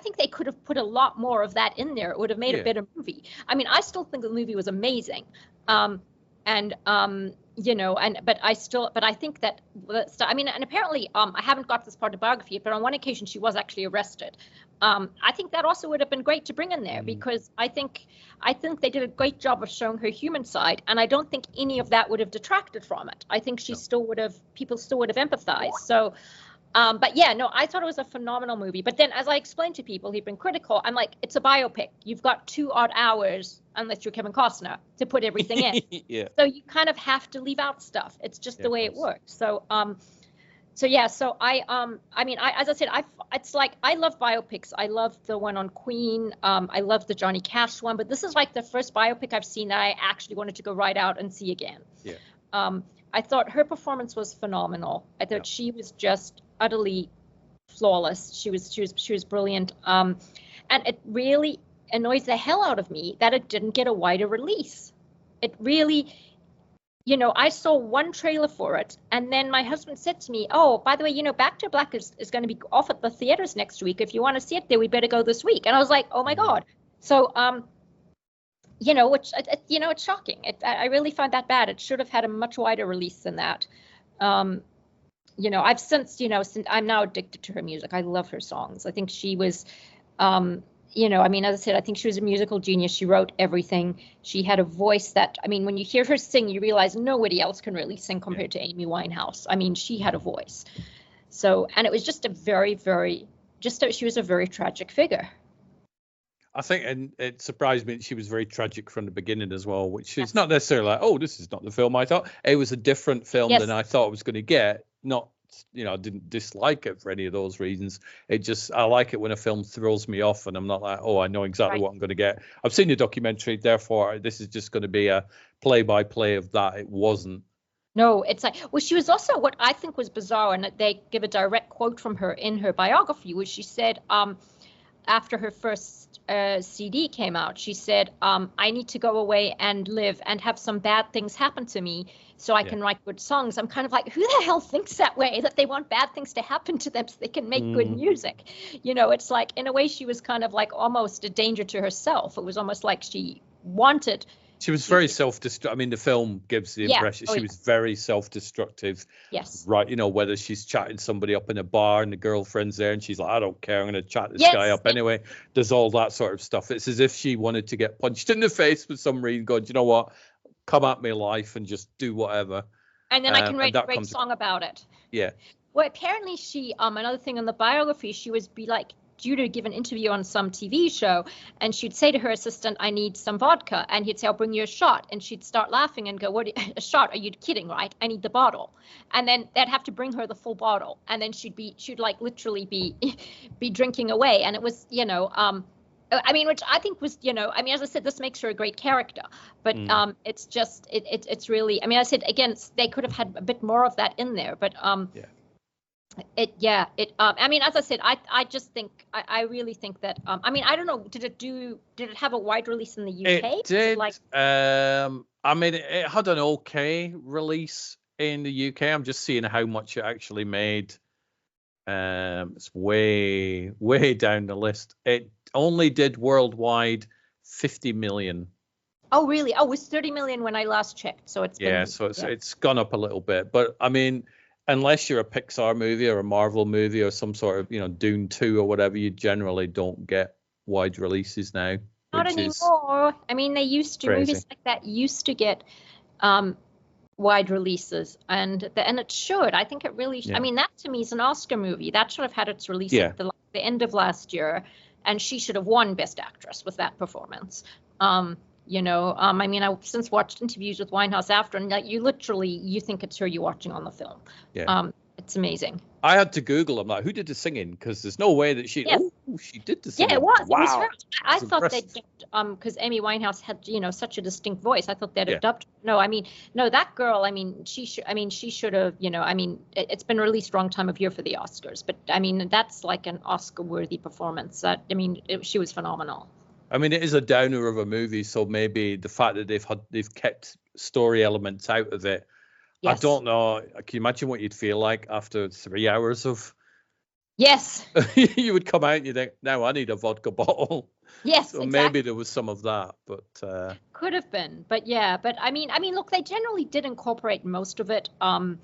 think they could have put a lot more of that in there. It would have made a better movie. I mean, I still think the movie was amazing. But I think that, and apparently, I haven't got this part of the biography yet, but on one occasion she was actually arrested. I think that also would have been great to bring in there because I think they did a great job of showing her human side, and I don't think any of that would have detracted from it. I think people still would have empathized. So, I thought it was a phenomenal movie. But then, as I explained to people who've been critical, I'm like, it's a biopic. You've got 2 odd hours, unless you're Kevin Costner, to put everything in. So you kind of have to leave out stuff. It's just the way it works. So, as I said, it's like I love biopics. I love the one on Queen. I love the Johnny Cash one. But this is like the first biopic I've seen that I actually wanted to go right out and see again. Yeah. I thought her performance was phenomenal. I thought she was just utterly flawless. She was brilliant. And it really annoys the hell out of me that it didn't get a wider release. It really, I saw one trailer for it, and then my husband said to me, "Oh, by the way, Back to Black is going to be off at the theaters next week. If you want to see it there, we better go this week." And I was like, "Oh my God." So, which it's shocking. I really find that bad. It should have had a much wider release than that. I've since I'm now addicted to her music. I love her songs. I think she was, as I said, I think she was a musical genius. She wrote everything. She had a voice that, when you hear her sing, you realize nobody else can really sing compared to Amy Winehouse. She had a voice. So, and it was just she was a very tragic figure. I think, and it surprised me that she was very tragic from the beginning as well, which is not necessarily like, oh, this is not the film I thought. It was a different film than I thought I was going to get. Not, I didn't dislike it for any of those reasons. I like it when a film throws me off and I'm not like, oh, I know exactly what I'm going to get. I've seen the documentary, therefore this is just going to be a play-by-play of that. It wasn't. No, it's like, well, she was also, what I think was bizarre, and they give a direct quote from her in her biography, which she said, after her first CD came out, she said, I need to go away and live and have some bad things happen to me so I can write good songs. I'm kind of like, who the hell thinks that way, that they want bad things to happen to them so they can make good music? It's like, in a way, she was kind of like almost a danger to herself. It was almost like she wanted. She was very self-destructive. The film gives the impression she was very self-destructive. Yes. Right. Whether she's chatting somebody up in a bar and the girlfriend's there and she's like, I don't care, I'm going to chat this guy up anyway. There's all that sort of stuff. It's as if she wanted to get punched in the face for some reason, going, you know what, come at me, life, and just do whatever. And then I can write a great song about it. Yeah. Well, apparently she, another thing in the biography, she was due to give an interview on some TV show, and she'd say to her assistant, I need some vodka, and he'd say, I'll bring you a shot, and she'd start laughing and go, a shot? Are you kidding? Right? I need the bottle. And then they'd have to bring her the full bottle, and then she'd like literally be drinking away. And it was, which I think was, as I said, this makes her a great character, but it's just, it's really, as I said, again, they could have had a bit more of that in there, but as I said, I just think, I really think that, I don't know, did it have a wide release in the UK? It did. It had an okay release in the UK. I'm just seeing how much it actually made. It's way, way down the list. It only did worldwide 50 million. Oh, really? Oh, it was 30 million when I last checked. So it's it's gone up a little bit. But unless you're a Pixar movie or a Marvel movie or some sort of, Dune 2 or whatever, you generally don't get wide releases now. Not anymore. They used to. Crazy. Movies like that used to get wide releases, and it should. I think it really should. That to me is an Oscar movie. That should have had its release at the end of last year, and she should have won Best Actress with that performance. I've since watched interviews with Winehouse after, and you think it's her you're watching on the film. Yeah. It's amazing. I had to Google. I'm like, who did the singing? Because there's no way that she. Yes. Oh, she did the singing. Yeah, it was. Wow. It was her. I thought impressive. they because Amy Winehouse had such a distinct voice. I thought they'd have dubbed. No, that girl. She should have. It's been released wrong time of year for the Oscars, but that's like an Oscar-worthy performance. She was phenomenal. It is a downer of a movie, so maybe the fact that they've kept story elements out of it. Yes. I don't know. Can you imagine what you'd feel like after 3 hours of? Yes. You would come out and you think, now I need a vodka bottle. Yes. So exactly. Maybe there was some of that, but. Could have been, but yeah. But look, they generally did incorporate most of it. They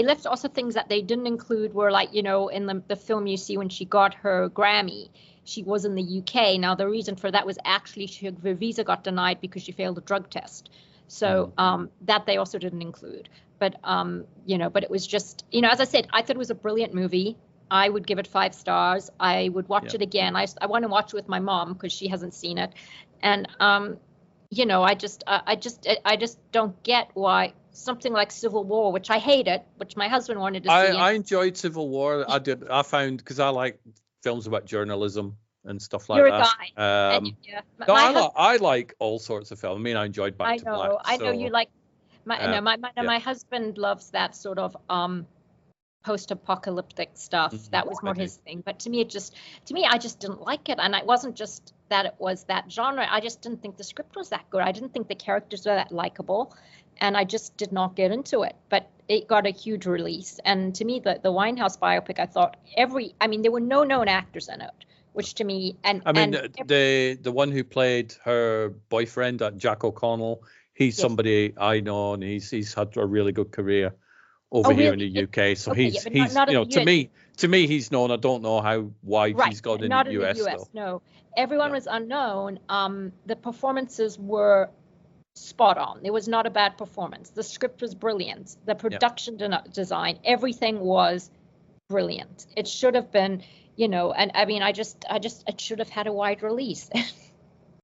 left also things that they didn't include were in the film you see when she got her Grammy. She was in the UK. Now, the reason for that was actually her visa got denied because she failed a drug test. So that they also didn't include. But, but it was just, as I said, I thought it was a brilliant movie. I would give it 5 stars. I would watch it again. I want to watch it with my mom because she hasn't seen it. And, I just don't get why something like Civil War, which I hated, which my husband wanted to see. I enjoyed Civil War. I found, because I like films about journalism and stuff like that. You're a guy. I like all sorts of films. I enjoyed Back to Black. I know you like. My husband loves that sort of post-apocalyptic stuff. That was more his thing. But to me, I just didn't like it. And it wasn't just that it was that genre. I just didn't think the script was that good. I didn't think the characters were that likable. And I just did not get into it. But it got a huge release. And to me, the Winehouse biopic, I thought there were no known actors in it. which to me, and I mean, and the one who played her boyfriend, Jack O'Connell, he's yes. somebody I know, and he's had a really good career over here in Really? the UK. So Okay, yeah, but not in the US. to me he's known. I don't know how wide Right, he's gone in not the in the US US. though. No, everyone Yeah. was unknown. The performances were spot on. It was not a bad performance. The script was brilliant. The production design, everything was brilliant. It should have been, and I mean, it should have had a wide release.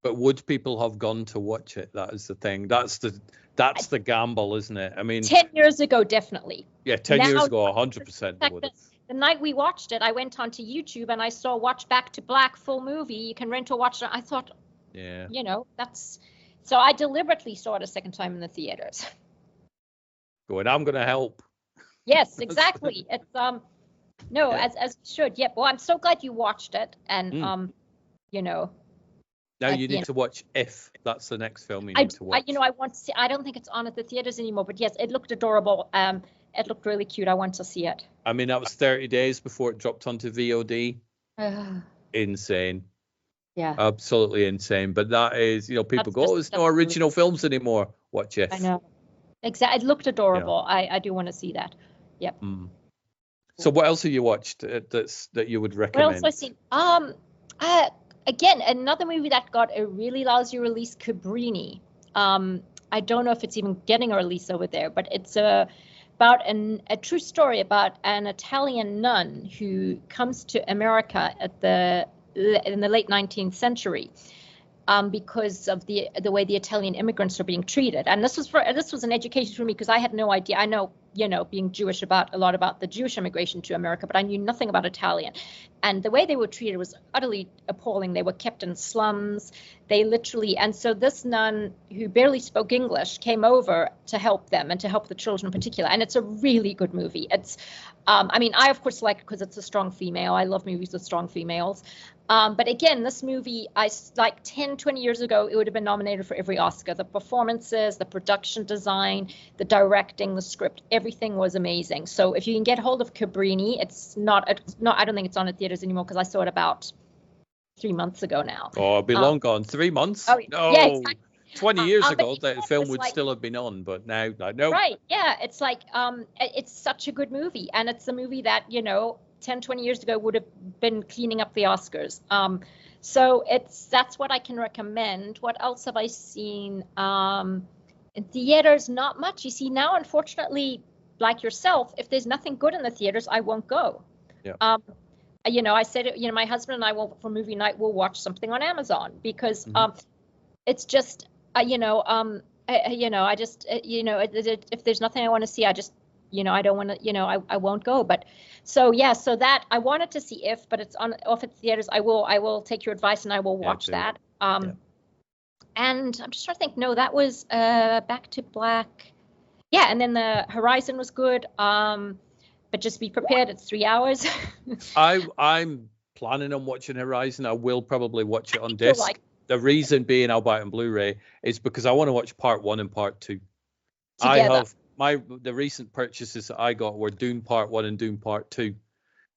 But would people have gone to watch it? That is the thing. That's the gamble, isn't it? I mean, 10 years ago, definitely. Yeah, 10 years ago, 100% would have. The night we watched it, I went onto YouTube and I saw Watch Back to Black full movie. You can rent or watch it. I thought, yeah, that's. So I deliberately saw it a second time in the theaters. Going, I'm going to help. Yes, exactly. It's no, yeah. as you should. Yep. Well, I'm so glad you watched it, and Now you need to watch If. That's the next film you need to watch. I want to see. I don't think it's on at the theaters anymore, but yes, it looked adorable. It looked really cute. I want to see it. I mean, that was 30 days before it dropped onto VOD. Insane. Yeah. Absolutely insane. But that is, people go, there's no original films anymore. Watch If. I know. Exactly. It looked adorable. Yeah. I do want to see that. Yep. Mm. So what else have you watched that you would recommend? What else have I seen? Again, another movie that got a really lousy release, Cabrini. I don't know if it's even getting a release over there, but it's about a true story about an Italian nun who comes to America in the late 19th century because of the way the Italian immigrants are being treated. And this was an education for me because I had no idea. I know, being Jewish, a lot about the Jewish immigration to America, but I knew nothing about Italian. And the way they were treated was utterly appalling. They were kept in slums. And so this nun who barely spoke English came over to help them and to help the children in particular. And it's a really good movie. It's, I of course like it because it's a strong female. I love movies with strong females. But again, this movie, 10, 20 years ago, it would have been nominated for every Oscar. The performances, the production design, the directing, the script, everything was amazing. So if you can get hold of Cabrini, I don't think it's on at theaters anymore because I saw it about 3 months ago now. Oh, it'll be long gone. 3 months? Oh, no. Yeah, exactly. 20 years ago, the film would still have been on, but now, no. Right, yeah. It's it's such a good movie. And it's a movie that, 10, 20 years ago would have been cleaning up the Oscars. So that's what I can recommend. What else have I seen? In theaters, not much. You see, now, unfortunately, like yourself, if there's nothing good in the theaters, I won't go. Yeah. I said, my husband and I will, for movie night, we'll watch something on Amazon because it's just, I just, if there's nothing I want to see, I just, I don't want to, I won't go. But so that I wanted to see If, but it's off at theaters. I will take your advice and I will watch that. And I'm just trying to think. No, that was Back to Black. Yeah, and then the Horizon was good. But just be prepared. It's 3 hours. I'm planning on watching Horizon. I will probably watch it on disc. The reason being I'll buy it on Blu-ray is because I want to watch part 1 and part 2. Together. I have the recent purchases that I got were Dune Part 1 and Dune Part 2.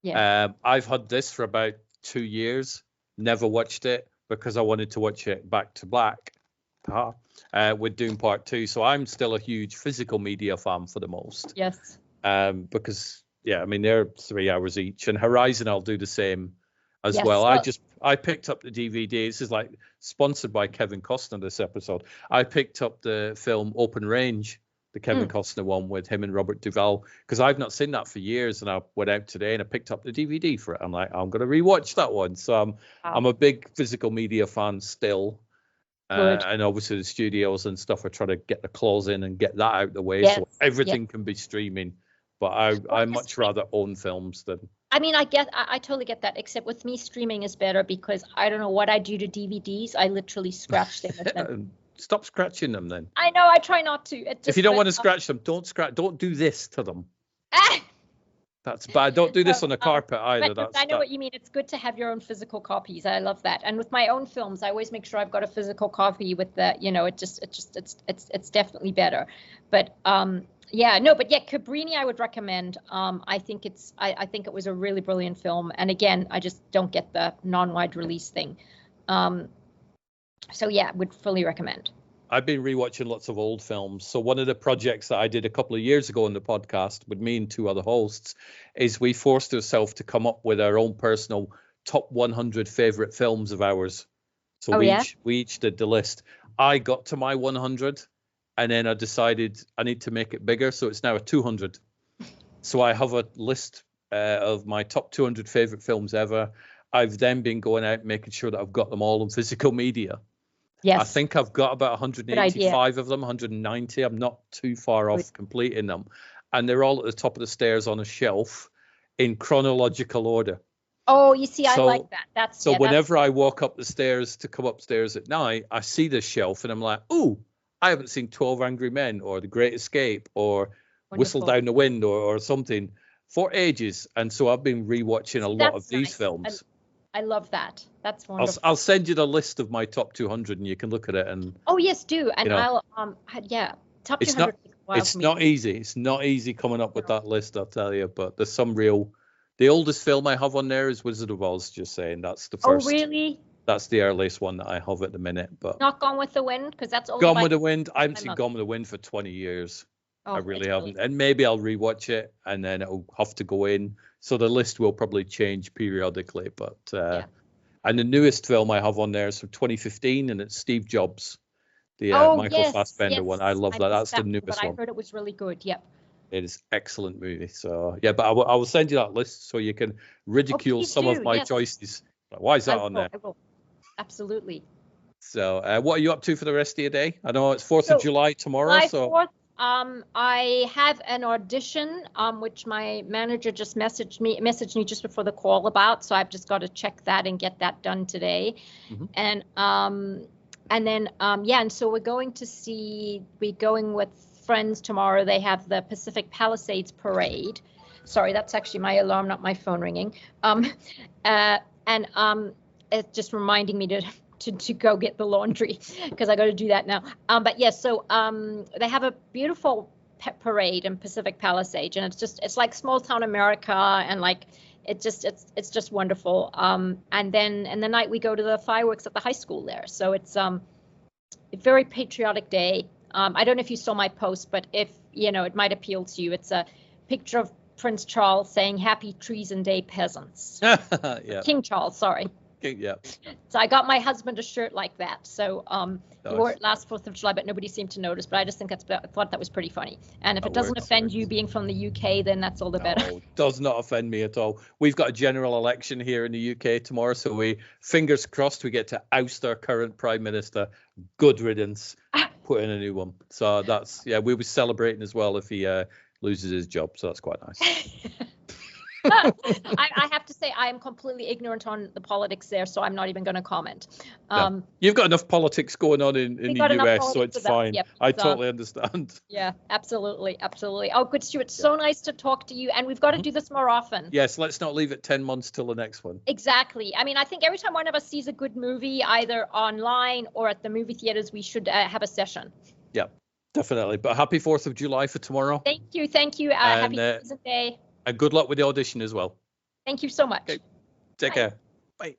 Yeah. I've had this for about 2 years, never watched it because I wanted to watch it back to black with Dune Part 2. So I'm still a huge physical media fan for the most. Yes. Because, they're 3 hours each. And Horizon, I'll do the same as well. I picked up the DVD. This is like sponsored by Kevin Costner, this episode. I picked up the film Open Range, the Kevin Costner one with him and Robert Duvall, because I've not seen that for years. And I went out today and I picked up the DVD for it. I'm like, I'm going to rewatch that one. So I'm a big physical media fan still. And obviously the studios and stuff are trying to get the claws in and get that out of the way. Yes. So everything can be streaming. But I much rather own films than. I totally get that. Except with me, streaming is better because I don't know what I do to DVDs. I literally scratch them with them. Stop scratching them then. I know. I try not to. If you don't want to scratch them, don't scratch. Don't do this to them. That's bad. Don't do this So, on a carpet either. but I know what you mean. It's good to have your own physical copies. I love that. And with my own films, I always make sure I've got a physical copy with the, it's definitely better. But Cabrini I would recommend. I think it was a really brilliant film. And again, I just don't get the non-wide release thing. Would fully recommend. I've been rewatching lots of old films. So one of the projects that I did a couple of years ago on the podcast with me and two other hosts is we forced ourselves to come up with our own personal top 100 favorite films of ours. So we each did the list. I got to my 100 and then I decided I need to make it bigger. So it's now a 200. So I have a list of my top 200 favorite films ever. I've then been going out making sure that I've got them all in physical media. Yes. I think I've got about 185 of them, 190. I'm not too far off completing them. And they're all at the top of the stairs on a shelf in chronological order. Oh, you see, I like that. Whenever I walk up the stairs to come upstairs at night, I see this shelf and I'm like, ooh, I haven't seen 12 Angry Men or The Great Escape or Whistle Down the Wind or something for ages. And so I've been rewatching a lot of these films. I love that. That's wonderful. I'll send you the list of my top 200 and you can look at it. And oh yes, do. And I'll top 200. It's not easy. It's not easy coming up with that list, I'll tell you. But there's some real. The oldest film I have on there is Wizard of Oz. Just saying, that's the first. Oh really? That's the earliest one that I have at the minute. But not Gone with the Wind, because that's old. Gone with the Wind. I haven't seen Gone with the Wind for 20 years. I really haven't. And maybe I'll rewatch it and then it'll have to go in. So the list will probably change periodically. But and the newest film I have on there is from 2015 and it's Steve Jobs, the Michael Fassbender one. I love that. That's the newest one. I heard it was really good. Yep. It is excellent movie. So but I will send you that list so you can ridicule some of my choices. Why is that on there? I will. Absolutely. So what are you up to for the rest of your day? I know it's 4th of July tomorrow. I have an audition, which my manager just messaged me just before the call about. So I've just got to check that and get that done today. Mm-hmm. And so we're going with friends tomorrow. They have the Pacific Palisades Parade. Sorry, that's actually my alarm, not my phone ringing. It's just reminding me to go get the laundry because I got to do that now. They have a beautiful parade in Pacific Palisades, and it's like small town America, and like it's just wonderful. And the night we go to the fireworks at the high school there. So it's a very patriotic day. I don't know if you saw my post, but if it might appeal to you. It's a picture of Prince Charles saying "Happy Treason Day, peasants." King Charles, sorry. Yeah. So I got my husband a shirt like that. So he wore it last 4th of July, but nobody seemed to notice. But I just think I thought that was pretty funny. And if it doesn't offend you being from the UK, then that's all the better. It does not offend me at all. We've got a general election here in the UK tomorrow, so fingers crossed we get to oust our current Prime Minister. Good riddance. Put in a new one. So we were celebrating as well if he loses his job. So that's quite nice. I have to say I am completely ignorant on the politics there, so I'm not even going to comment. You've got enough politics going on in the US, so it's fine. Yep. I totally understand. Yeah, absolutely. Oh, good, Stuart. So nice to talk to you, and we've got to do this more often. Yes, let's not leave it 10 months till the next one. Exactly. I mean, I think every time one of us sees a good movie, either online or at the movie theaters, we should have a session. Yeah, definitely. But happy 4th of July for tomorrow. Thank you. Happy Citizen Day. And good luck with the audition as well. Thank you so much. Okay. Take care. Bye.